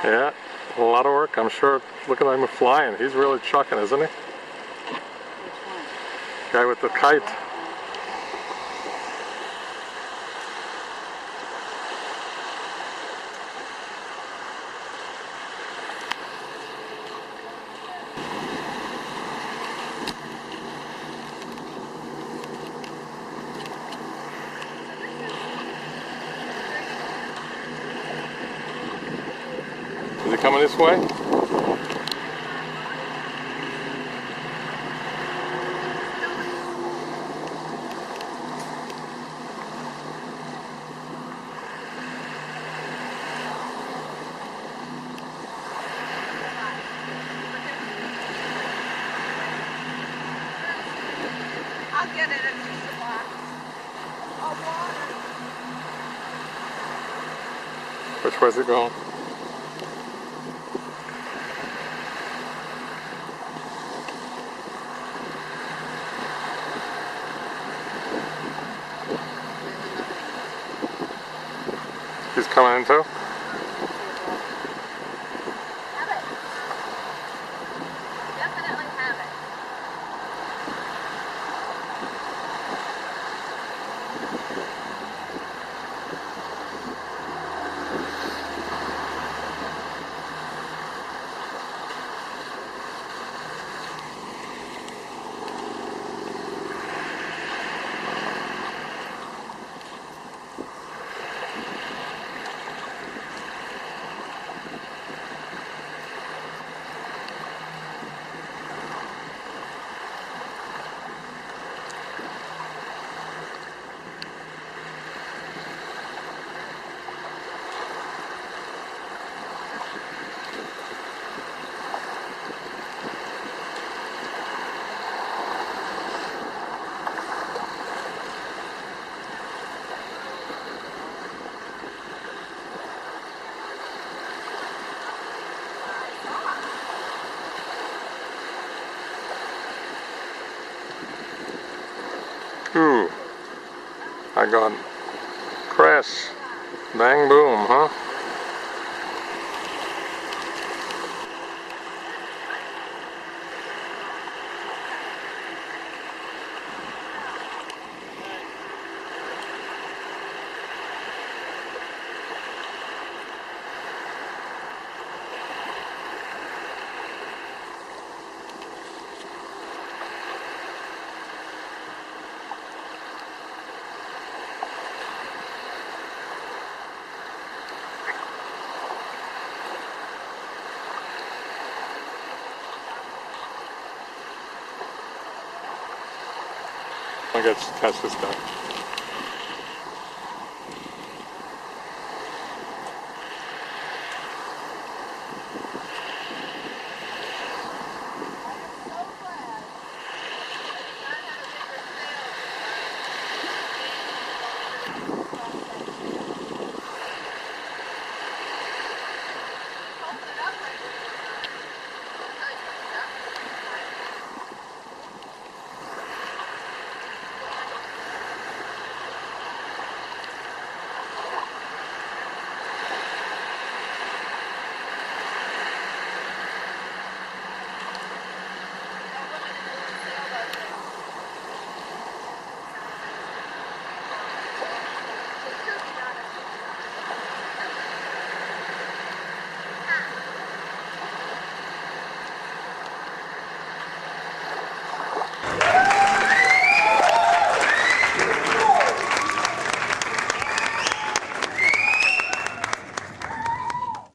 Yeah, a lot of work, I'm sure. Look at him flying. He's really chucking, isn't he? Which one? Guy with the kite. Is he coming this way? I'll get it. It's just a box of water. Which way's it going? He's coming in too? Have it. Definitely have it. Ooh, I got crash, bang boom, huh? I got to test this guy.